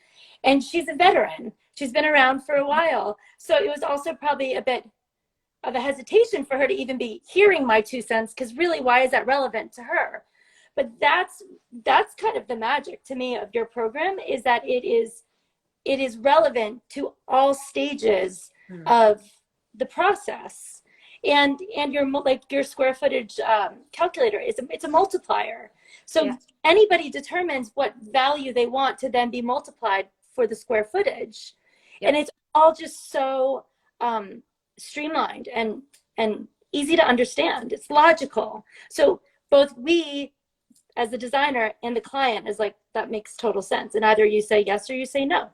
and she's a veteran. She's been around for a while. So it was also probably a bit of a hesitation for her to even be hearing my 2 cents, because really, why is that relevant to her? But that's kind of the magic to me of your program, is that it is relevant to all stages of the process. And your square footage calculator it's a multiplier. So anybody determines what value they want to then be multiplied for the square footage. And it's all just so streamlined and easy to understand. It's logical. So both we as the designer and the client is like, that makes total sense. And either you say yes or you say no.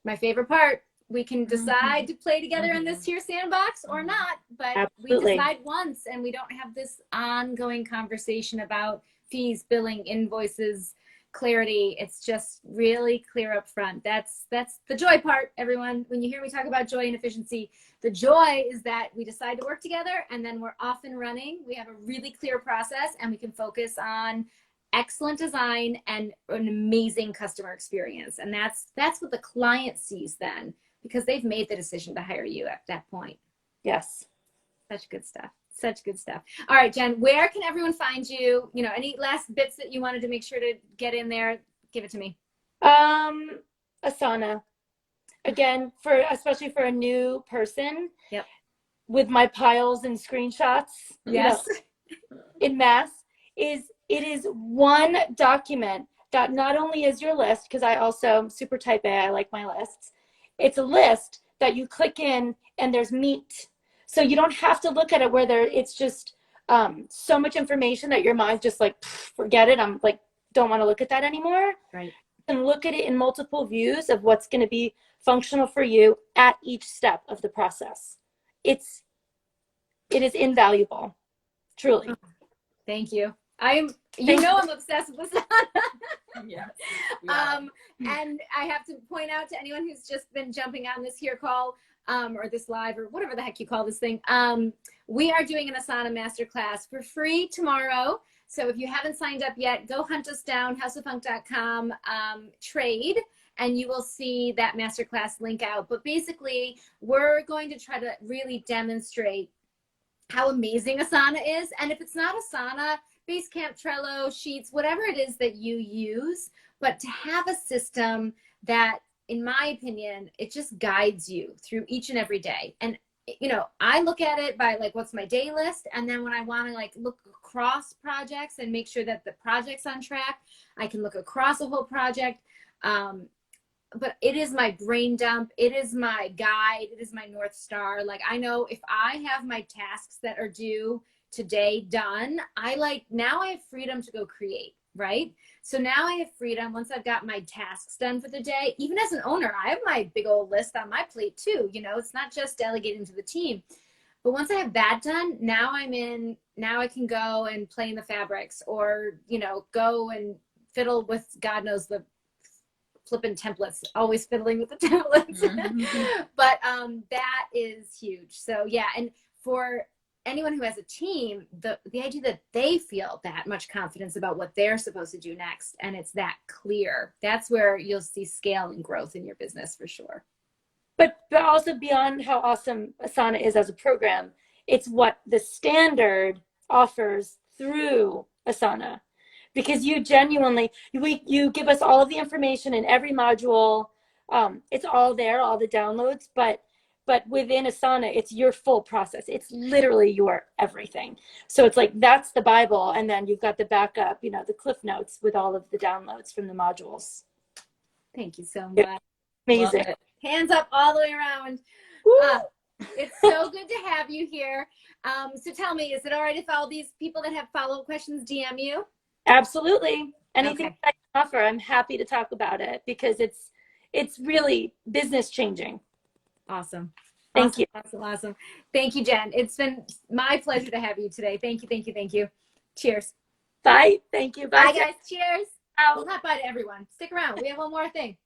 My favorite part. We can decide to play together in this here sandbox or not, but Absolutely. We decide once, and we don't have this ongoing conversation about fees, billing, invoices, clarity. It's just really clear up front. That's the joy part, everyone. When you hear me talk about joy and efficiency, the joy is that we decide to work together, and then we're off and running. We have a really clear process, and we can focus on excellent design and an amazing customer experience. And that's what the client sees then, because they've made the decision to hire you at that point. Yes. Such good stuff. Such good stuff. All right, Jen, where can everyone find you? You know, any last bits that you wanted to make sure to get in there? Give it to me. Asana. Again, especially for a new person. Yep. With my piles and screenshots, Yes. in mass, it is one document that not only is your list, because I also super type A, I like my lists. It's a list that you click in and there's meat. So you don't have to look at it it's just so much information that your mind's just like, forget it. I'm like, don't want to look at that anymore. Right. You can look at it in multiple views of what's going to be functional for you at each step of the process. It is invaluable, truly. Thank you. I'm obsessed with Asana. Yes. And I have to point out to anyone who's just been jumping on this here call, or this live, or whatever the heck you call this thing. We are doing an Asana masterclass for free tomorrow. So if you haven't signed up yet, go hunt us down, houseoffunk.com, trade, and you will see that masterclass link out. But basically, we're going to try to really demonstrate how amazing Asana is. And if it's not Asana, Basecamp, Trello, Sheets, whatever it is that you use, but to have a system that, in my opinion, it just guides you through each and every day. And, you know, I look at it by like, what's my day list? And then when I want to like look across projects and make sure that the project's on track, I can look across a whole project. But it is my brain dump. It is my guide. It is my North Star. Like, I know if I have my tasks that are due today done, now I have freedom to go create, right? So now I have freedom once I've got my tasks done for the day. Even as an owner, I have my big old list on my plate too. You know, it's not just delegating to the team. But once I have that done, now I can go and play in the fabrics, or, you know, go and fiddle with God knows the flipping templates, always fiddling with the templates. Mm-hmm. But that is huge. So yeah, and for anyone who has a team, the idea that they feel that much confidence about what they're supposed to do next, and it's that clear, that's where you'll see scale and growth in your business for sure. But also beyond how awesome Asana is as a program, it's what the standard offers through Asana. Because you genuinely, you give us all of the information in every module. It's all there, all the downloads, but within Asana, it's your full process. It's literally your everything. So it's like, that's the Bible. And then you've got the backup, you know, the cliff notes with all of the downloads from the modules. Thank you so much. Amazing. Hands up all the way around. It's so good to have you here. So tell me, is it all right if all these people that have follow-up questions DM you? Absolutely. Anything Okay. I can offer, I'm happy to talk about it, because it's really business changing. Awesome. Thank you. Awesome. Thank you, Jen. It's been my pleasure to have you today. Thank you. Cheers. Bye. Thank you. Bye, guys. Cheers. Bye. Well, not bye to everyone. Stick around. We have one more thing.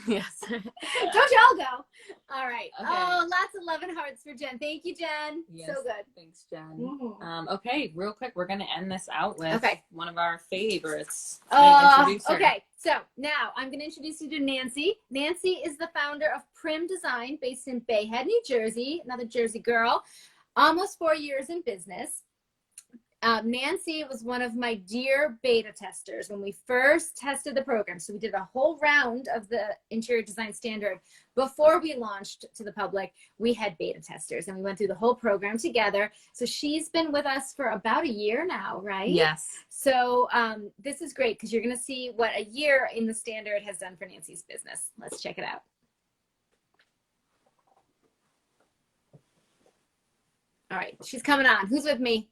Yes. Don't y'all go. All right. Okay. Oh, lots of love and hearts for Jen. Thank you, Jen. Yes. So good. Thanks, Jen. Mhm. Okay, real quick, we're going to end this out with one of our favorites. Introduce her. Okay, so now I'm going to introduce you to Nancy. Nancy is the founder of Prim Design, based in Bayhead, New Jersey. Another Jersey girl. Almost 4 years in business. Nancy was one of my dear beta testers when we first tested the program. So we did a whole round of the interior design standard before we launched to the public. We had beta testers and we went through the whole program together. So she's been with us for about a year now, right? Yes. So this is great because you're going to see what a year in the standard has done for Nancy's business. Let's check it out. All right, she's coming on. Who's with me?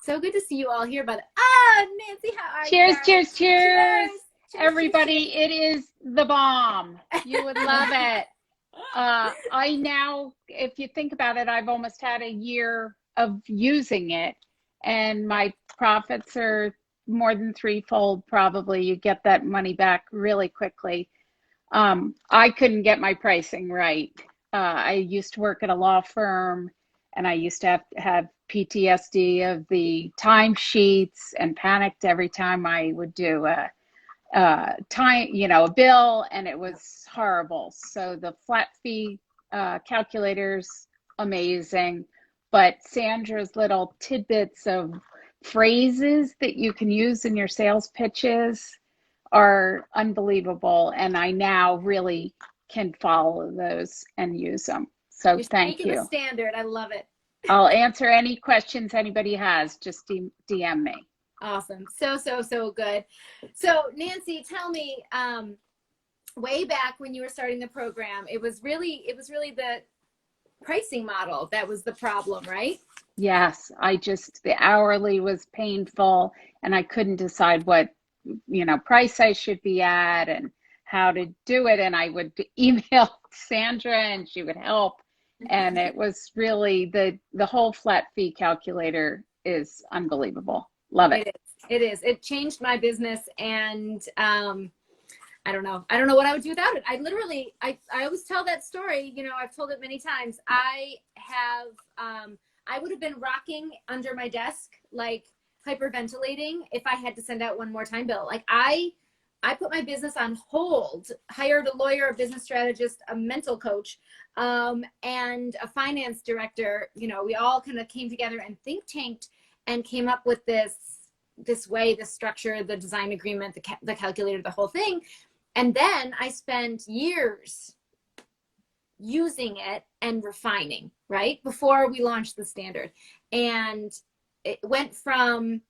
So good to see you all here. Nancy, how are you? Cheers. Everybody, it is the bomb. You would love it. I now, if you think about it, I've almost had a year of using it, and my profits are more than threefold probably. You get that money back really quickly. I couldn't get my pricing right. I used to work at a law firm, And I used to have PTSD of the timesheets and panicked every time I would do a a bill, and it was horrible. So the flat fee calculator's amazing, but Sandra's little tidbits of phrases that you can use in your sales pitches are unbelievable, and I now really can follow those and use them. So You're thank making the you. standard. I love it. I'll answer any questions anybody has. Just DM me. Awesome. So good. So Nancy, tell me, way back when you were starting the program, it was really the pricing model that was the problem, right? Yes, the hourly was painful, and I couldn't decide what, price I should be at and how to do it. And I would email Sandra and she would help. And it was really the whole flat fee calculator is unbelievable. Love it. It is. It changed my business, and I don't know what I would do without it. I always tell that story. I've told it many times. I would have been rocking under my desk, like hyperventilating, if I had to send out one more time bill. Like I put my business on hold, hired a lawyer, a business strategist, a mental coach, and a finance director. We all kind of came together and think tanked and came up with this structure, the design agreement, the calculator, the whole thing. And then I spent years using it and refining, right? Before we launched the standard. And it went from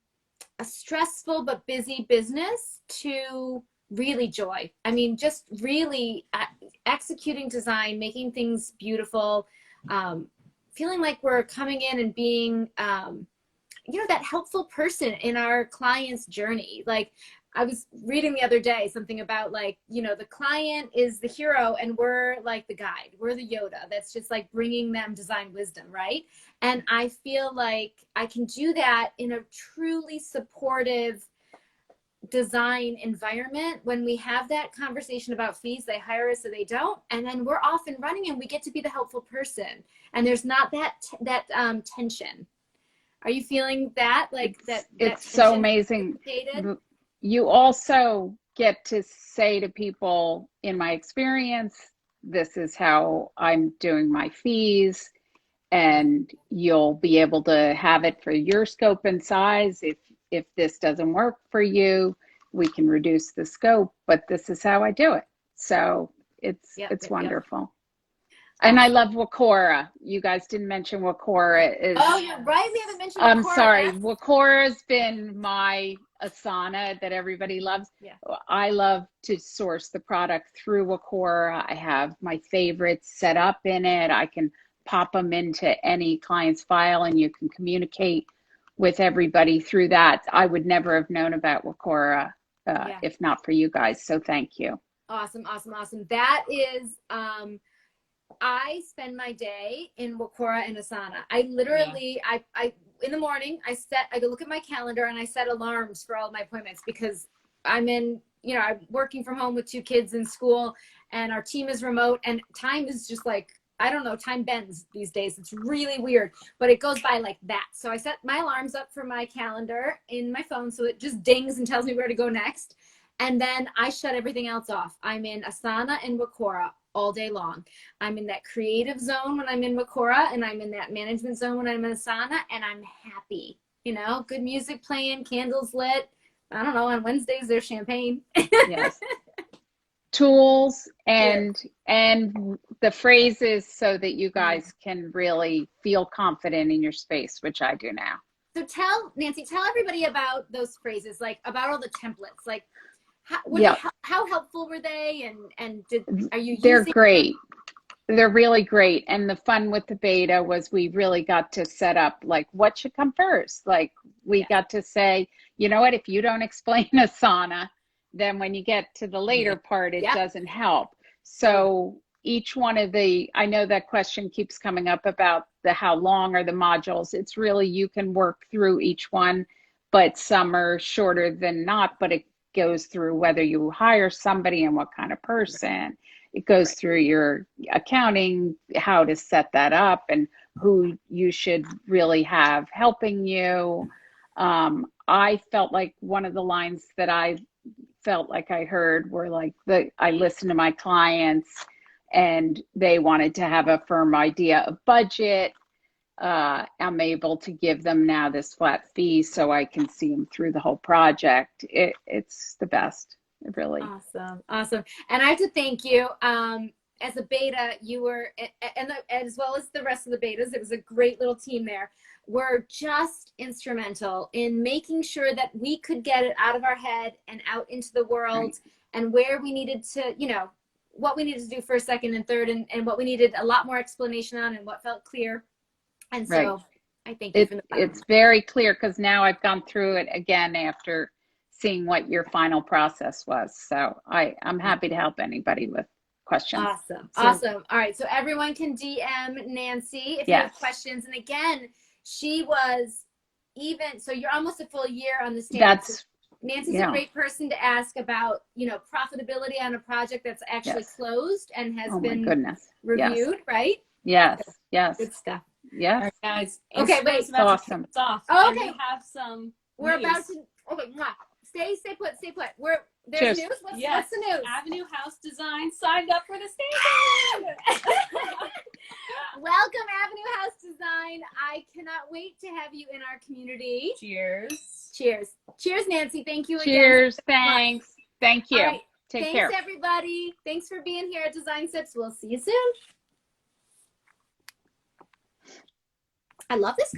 a stressful but busy business to really joy. I mean, just really executing design, making things beautiful, feeling like we're coming in and being, that helpful person in our client's journey. Like, I was reading the other day something about the client is the hero and we're like the guide. We're the Yoda that's just like bringing them design wisdom, right? And I feel like I can do that in a truly supportive design environment. When we have that conversation about fees, they hire us or they don't, and then we're off and running and we get to be the helpful person. And there's not that tension. Are you feeling that? It's so amazing. You also get to say to people, in my experience, this is how I'm doing my fees, and you'll be able to have it for your scope and size. If this doesn't work for you, we can reduce the scope, but this is how I do it. So it's wonderful. And I love Wecora. You guys didn't mention Wecora. Oh, you're right. We haven't mentioned Wecora. I'm sorry. Wecora's been my Asana that everybody loves. Yeah. I love to source the product through Wecora. I have my favorites set up in it. I can pop them into any client's file and you can communicate with everybody through that. I would never have known about Wecora if not for you guys. So thank you. Awesome. That is, I spend my day in Wecora and Asana. I literally, I in the morning, I go look at my calendar and I set alarms for all of my appointments, because I'm working from home with 2 kids in school and our team is remote, and time is just like, I don't know, time bends these days. It's really weird, but it goes by like that. So I set my alarms up for my calendar in my phone, so it just dings and tells me where to go next. And then I shut everything else off. I'm in Asana and Wecora all day long. I'm in that creative zone when I'm in Wecora, and I'm in that management zone when I'm in Asana, and I'm happy. Good music playing, candles lit. I don't know, on Wednesdays there's champagne. Yes. Tools and the phrases so that you guys can really feel confident in your space, which I do now. So Nancy, tell everybody about those phrases, like about all the templates, like how helpful were they, and are you using They're great. They're really great. And the fun with the beta was we really got to set up like what should come first. Like we got to say, you know what, if you don't explain Asana, then when you get to the later part, it doesn't help. So each one of I know that question keeps coming up about how long are the modules. It's really, you can work through each one, but some are shorter than not, but it goes through whether you hire somebody and what kind of person. It goes through your accounting, how to set that up, and who you should really have helping you. I felt like one of the lines that I felt like I heard were like I listened to my clients and they wanted to have a firm idea of budget. I'm able to give them now this flat fee so I can see them through the whole project. It's the best, really. Awesome. Awesome. And I have to thank you. As a beta, you were, and as well as the rest of the betas, it was a great little team there, were just instrumental in making sure that we could get it out of our head and out into the world, right, and where we needed to, you know, what we needed to do first, second, and third, and what we needed a lot more explanation on and what felt clear. And so right. I think it's very clear because now I've gone through it again after seeing what your final process was. So I'm happy to help anybody with questions. Awesome. Awesome. All right. So everyone can DM Nancy if you have questions. And again, she was so you're almost a full year on the stand. Nancy's a great person to ask about, you know, profitability on a project that's actually closed and has been reviewed, right? Yes. Yes. Good stuff. Yeah. All right, guys. Okay, wait. Awesome. It's off. Oh, okay. We have some. We're news. about to. Okay. Stay put. There's Cheers. news. What's the news? Avenue House Design signed up for the station. Welcome, Avenue House Design. I cannot wait to have you in our community. Cheers. Cheers. Cheers, Nancy. Thank you again. Cheers. Thanks. Thank you. Right. Take care. Thanks, everybody. Thanks for being here at Design Sips. We'll see you soon. I love this.